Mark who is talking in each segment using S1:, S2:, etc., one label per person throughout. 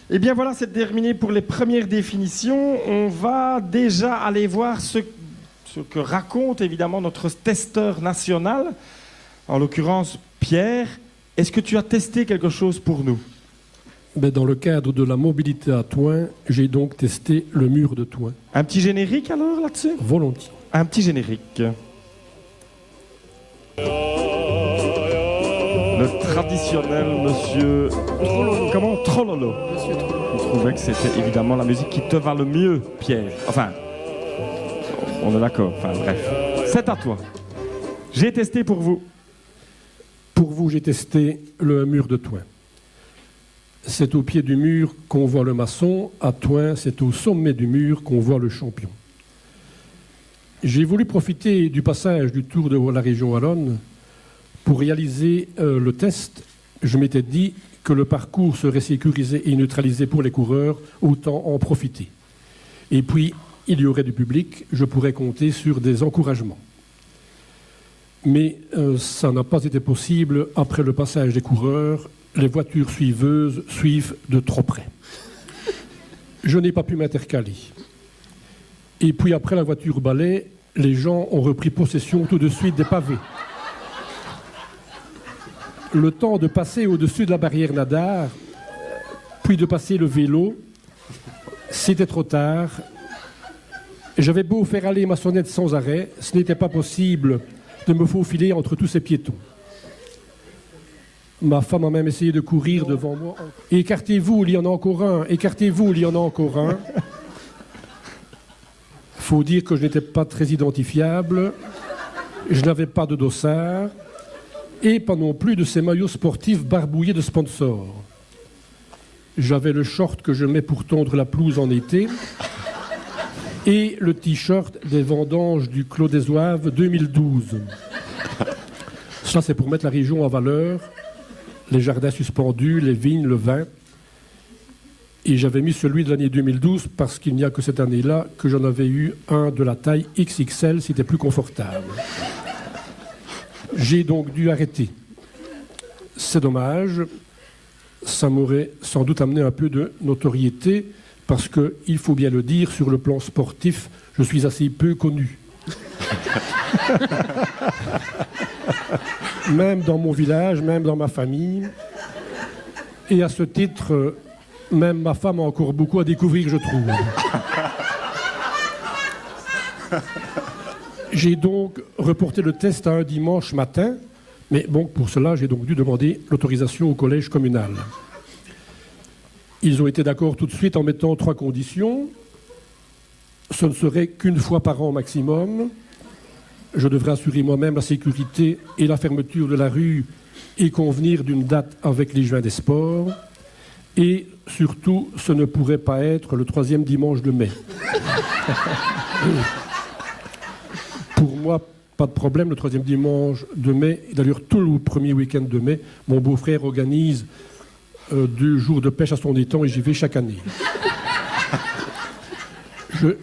S1: Eh bien voilà, c'est terminé pour les premières définitions. On va déjà aller voir ce que raconte évidemment notre testeur national, en l'occurrence Pierre. Est-ce que tu as testé quelque chose pour nous?
S2: Dans le cadre de la mobilité à Thoin, j'ai donc testé le mur de Thoin.
S1: Un petit générique alors là-dessus?
S2: Volontiers.
S1: Un petit générique. Le traditionnel monsieur Trollolo. Comment? Trollolo.
S2: Monsieur Trollolo.
S1: Je trouvais que c'était évidemment la musique qui te va le mieux, Pierre. Enfin, on est d'accord. Enfin, bref. C'est à toi. J'ai testé pour vous.
S2: Pour vous, j'ai testé le mur de Thoin. C'est au pied du mur qu'on voit le maçon. À Thoin, c'est au sommet du mur qu'on voit le champion. J'ai voulu profiter du passage du Tour de la région wallonne pour réaliser le test. Je m'étais dit que le parcours serait sécurisé et neutralisé pour les coureurs, autant en profiter. Et puis, il y aurait du public, je pourrais compter sur des encouragements. Mais ça n'a pas été possible après le passage des coureurs. Les voitures suiveuses suivent de trop près. Je n'ai pas pu m'intercaler. Et puis après la voiture balai, les gens ont repris possession tout de suite des pavés. Le temps de passer au-dessus de la barrière Nadar, puis de passer le vélo, c'était trop tard. J'avais beau faire aller ma sonnette sans arrêt, ce n'était pas possible de me faufiler entre tous ces piétons. Ma femme a même essayé de courir devant moi. Écartez-vous, il y en a encore un. Écartez-vous, il y en a encore un. Faut dire que je n'étais pas très identifiable. Je n'avais pas de dossard. Et pas non plus de ces maillots sportifs barbouillés de sponsors. J'avais le short que je mets pour tondre la pelouse en été et le t-shirt des vendanges du Clos des Oives 2012. Ça, c'est pour mettre la région en valeur, les jardins suspendus, les vignes, le vin. Et j'avais mis celui de l'année 2012 parce qu'il n'y a que cette année-là que j'en avais eu un de la taille XXL, c'était plus confortable. J'ai donc dû arrêter. C'est dommage. Ça m'aurait sans doute amené un peu de notoriété parce que, il faut bien le dire, sur le plan sportif, je suis assez peu connu. Même dans mon village, même dans ma famille. Et à ce titre, même ma femme a encore beaucoup à découvrir, je trouve. J'ai donc reporté le test à un dimanche matin, mais bon, pour cela, j'ai donc dû demander l'autorisation au collège communal. Ils ont été d'accord tout de suite en mettant 3 conditions. Ce ne serait qu'une fois par an maximum. Je devrais assurer moi-même la sécurité et la fermeture de la rue et convenir d'une date avec les joints des sports. Et surtout, ce ne pourrait pas être le 3e dimanche de mai. Pour moi, pas de problème, le 3e dimanche de mai. D'ailleurs, tout le premier week-end de mai, mon beau-frère organise 2 jours de pêche à son étang et j'y vais chaque année.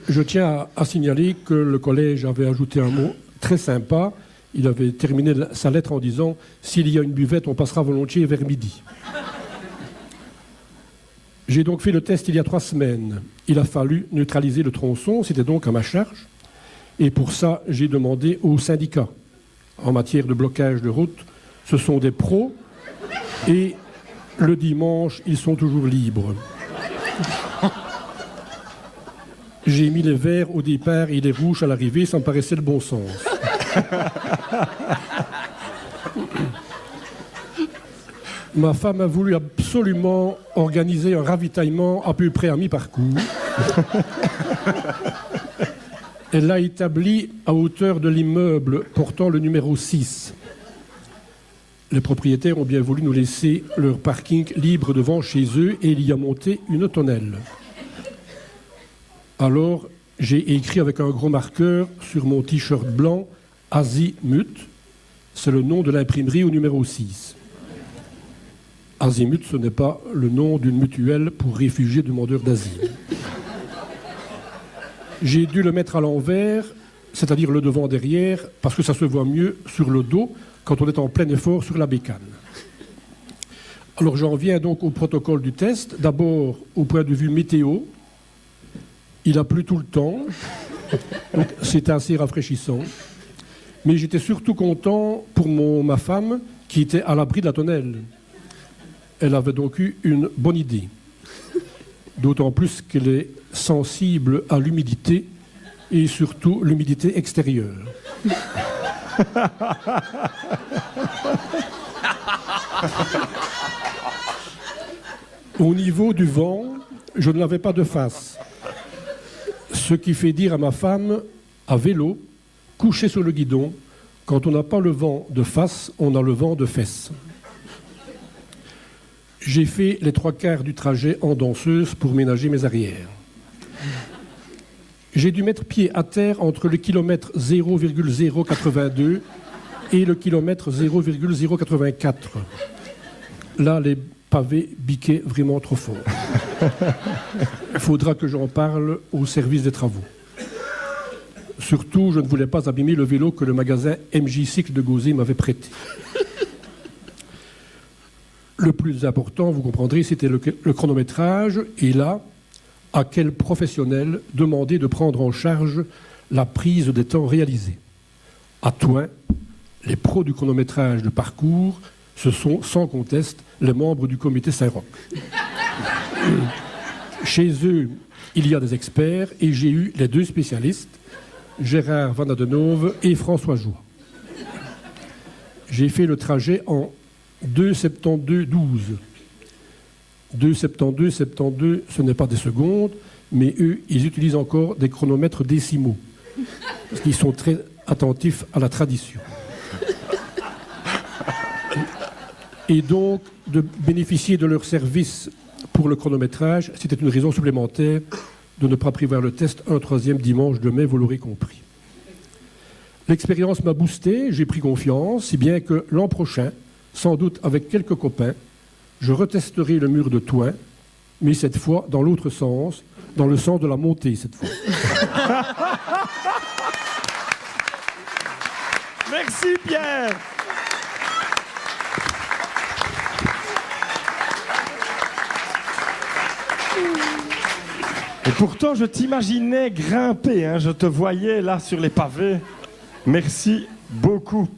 S2: Je tiens à signaler que le collège avait ajouté un mot très sympa. Il avait terminé sa lettre en disant « S'il y a une buvette, on passera volontiers vers midi ». J'ai donc fait le test il y a 3 semaines. Il a fallu neutraliser le tronçon, c'était donc à ma charge. Et pour ça, j'ai demandé aux syndicats. En matière de blocage de route, ce sont des pros et le dimanche, ils sont toujours libres. J'ai mis les verts au départ et les rouges à l'arrivée, ça me paraissait le bon sens. Ma femme a voulu absolument organiser un ravitaillement à peu près à mi-parcours. Elle l'a établi à hauteur de l'immeuble portant le numéro 6. Les propriétaires ont bien voulu nous laisser leur parking libre devant chez eux et il y a monté une tonnelle. Alors, j'ai écrit avec un gros marqueur sur mon t-shirt blanc « Azimut ». C'est le nom de l'imprimerie au numéro 6. Azimut, ce n'est pas le nom d'une mutuelle pour réfugiés demandeurs d'asile. J'ai dû le mettre à l'envers, c'est-à-dire le devant-derrière, parce que ça se voit mieux sur le dos quand on est en plein effort sur la bécane. Alors j'en viens donc au protocole du test. D'abord, au point de vue météo, il a plu tout le temps, donc c'était assez rafraîchissant. Mais j'étais surtout content pour ma femme qui était à l'abri de la tonnelle. Elle avait donc eu une bonne idée. D'autant plus qu'elle est sensible à l'humidité et surtout l'humidité extérieure. Au niveau du vent, je ne l'avais pas de face. Ce qui fait dire à ma femme, à vélo, couché sur le guidon, quand on n'a pas le vent de face, on a le vent de fesses. J'ai fait les 3/4 du trajet en danseuse pour ménager mes arrières. J'ai dû mettre pied à terre entre le kilomètre 0,082 et le kilomètre 0,084. Là, les pavés biquaient vraiment trop fort. Il faudra que j'en parle au service des travaux. Surtout, je ne voulais pas abîmer le vélo que le magasin MJ Cycle de Gauzé m'avait prêté. Le plus important, vous comprendrez, c'était le chronométrage. Et là, à quel professionnel demander de prendre en charge la prise des temps réalisés? À Thoin, les pros du chronométrage de parcours, ce sont sans conteste les membres du comité Saint-Roch. Chez eux, il y a des experts et j'ai eu les 2 spécialistes, Gérard Van Adenove et François Joie. J'ai fait le trajet en 2,72,12. 2,72, ce n'est pas des secondes, mais eux, ils utilisent encore des chronomètres décimaux, parce qu'ils sont très attentifs à la tradition. Et donc, de bénéficier de leur service pour le chronométrage, c'était une raison supplémentaire de ne pas prévoir le test un 3e dimanche de mai, vous l'aurez compris. L'expérience m'a boosté, j'ai pris confiance, si bien que l'an prochain, sans doute avec quelques copains, je retesterai le mur de Thoin, mais cette fois dans l'autre sens, dans le sens de la montée cette fois.
S1: Merci Pierre. Et pourtant, je t'imaginais grimper, hein. Je te voyais là sur les pavés. Merci beaucoup.